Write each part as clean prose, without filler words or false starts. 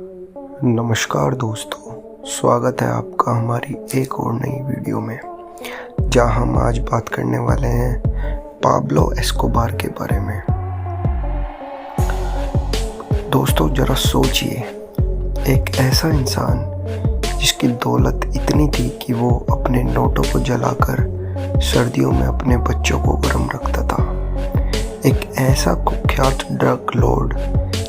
नमस्कार दोस्तों, स्वागत है आपका हमारी एक और नई वीडियो में, जहां हम आज बात करने वाले हैं पाब्लो एस्कोबार के बारे में। दोस्तों जरा सोचिए, एक ऐसा इंसान जिसकी दौलत इतनी थी कि वो अपने नोटों को जलाकर सर्दियों में अपने बच्चों को गर्म रखता था। एक ऐसा कुख्यात ड्रग लॉर्ड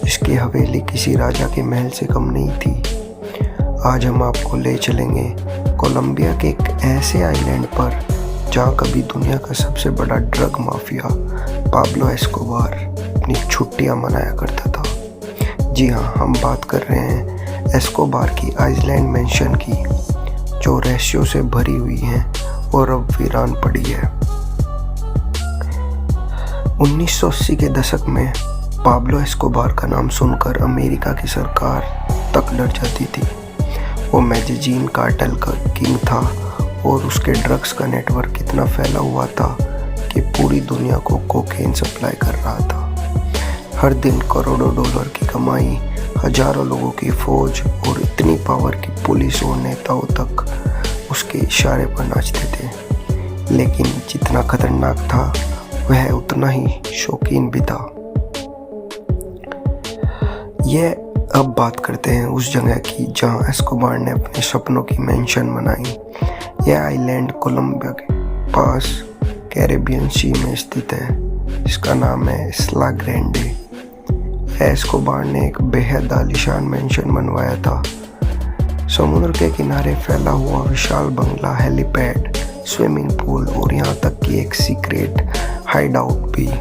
जिसकी हवेली किसी राजा के महल से कम नहीं थी। आज हम आपको ले चलेंगे कोलंबिया के एक ऐसे आइलैंड पर जहां कभी दुनिया का सबसे बड़ा ड्रग माफिया पाब्लो एस्कोबार अपनी छुट्टियां मनाया करता था। जी हाँ, हम बात कर रहे हैं एस्कोबार की आइलैंड मेंशन की, जो रहस्यों से भरी हुई है और अब वीरान पड़ी है। 1980 के दशक में पाब्लो एस्कोबार का नाम सुनकर अमेरिका की सरकार तक डर जाती थी। वो मेडिजिन कार्टेल का किंग था और उसके ड्रग्स का नेटवर्क इतना फैला हुआ था कि पूरी दुनिया को कोकेन सप्लाई कर रहा था। हर दिन करोड़ों डॉलर की कमाई, हजारों लोगों की फौज और इतनी पावर की पुलिस और नेताओं तक उसके इशारे पर नाचते थे। लेकिन जितना खतरनाक था वह उतना ही शौकीन भी था। यह अब बात करते हैं उस जगह की जहां एस्कोबार ने अपने सपनों की मेंशन बनाई। यह आइलैंड कोलंबिया के पास कैरेबियन सी में स्थित है, जिसका नाम है इस्ला ग्रैंडे। एस्कोबार ने एक बेहद आलीशान मेंशन बनवाया था। समुद्र के किनारे फैला हुआ विशाल बंगला, हेलीपैड, स्विमिंग पूल और यहाँ तक कि एक सीक्रेट हाइड आउट भी।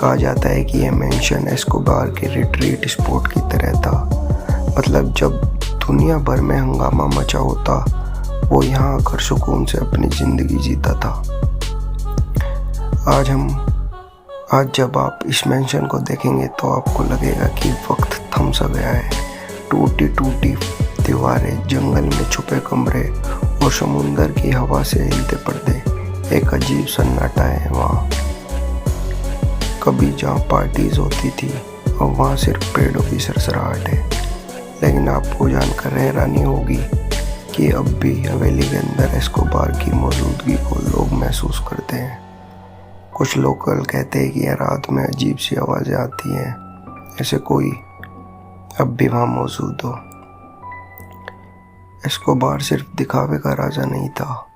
कहा जाता है कि यह मेंशन एस्कोबार के रिट्रीट स्पॉट की तरह था। मतलब जब दुनिया भर में हंगामा मचा होता, वो यहाँ आकर सुकून से अपनी जिंदगी जीता था। आज जब आप इस मेंशन को देखेंगे तो आपको लगेगा कि वक्त थम सा गया है। टूटी टूटी दीवारें, जंगल में छुपे कमरे और समुंदर की हवा से हिलते पर्दे, एक अजीब सन्नाटा है वहाँ। कभी जहाँ पार्टीज होती थी और वहाँ सिर्फ पेड़ों की सरसराहट है। लेकिन आपको जानकर हैरानी होगी कि अब भी हवेली के अंदर एस्कोबार की मौजूदगी को लोग महसूस करते हैं। कुछ लोकल कहते हैं कि रात में अजीब सी आवाज़ें आती हैं, ऐसे कोई अब भी वहाँ मौजूद हो। एस्कोबार सिर्फ दिखावे का राजा नहीं था,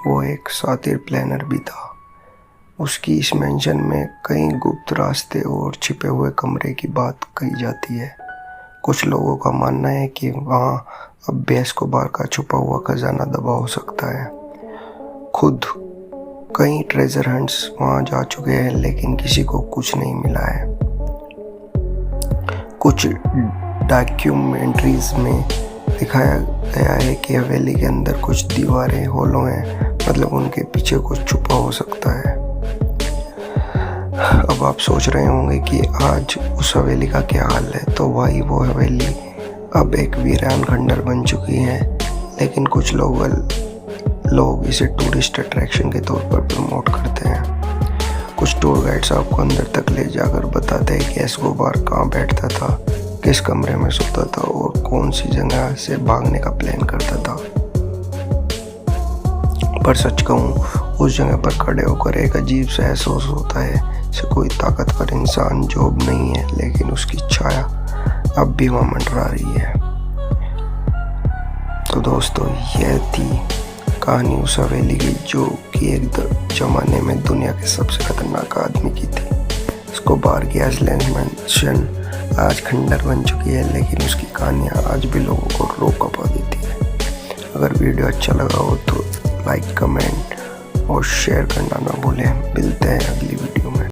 वो एक शातिर प्लानर भी था। उसकी इस मेंशन में कई गुप्त रास्ते और छिपे हुए कमरे की बात कही जाती है। कुछ लोगों का मानना है कि वहाँ अब भी एस्कोबार का छुपा हुआ खजाना दबा हो सकता है। खुद कई ट्रेजर हंट्स वहाँ जा चुके हैं, लेकिन किसी को कुछ नहीं मिला है। कुछ डॉक्यूमेंट्रीज में दिखाया गया है कि हवेली के अंदर कुछ दीवारें होलो हैं, मतलब उनके पीछे कुछ छुपा हो सकता है। अब आप सोच रहे होंगे कि आज उस हवेली का क्या हाल है। तो वही वो हवेली अब एक वीरान खंडर बन चुकी है, लेकिन कुछ लोग इसे टूरिस्ट अट्रैक्शन के तौर पर प्रमोट करते हैं। कुछ टूर गाइड्स आपको अंदर तक ले जाकर बताते हैं कि एस्कोबार कहाँ बैठता था, किस कमरे में सोता था और कौन सी जगह से भागने का प्लान करता था। पर सच कहूँ, उस जगह पर खड़े होकर एक अजीब सा एहसास होता है से कोई ताकतवर इंसान जो अब नहीं है, लेकिन उसकी छाया अब भी वहाँ मंडरा रही है। तो दोस्तों, यह थी कहानी उस हवेली की जो कि एक जमाने में दुनिया के सबसे खतरनाक आदमी की थी। एस्कोबार की आइलैंड मेंशन आज खंडर बन चुकी है, लेकिन उसकी कहानियाँ आज भी लोगों को रोक कपा देती है। अगर वीडियो अच्छा लगा हो तो लाइक, कमेंट और शेयर करना ना भूलें। मिलते हैं अगली वीडियो।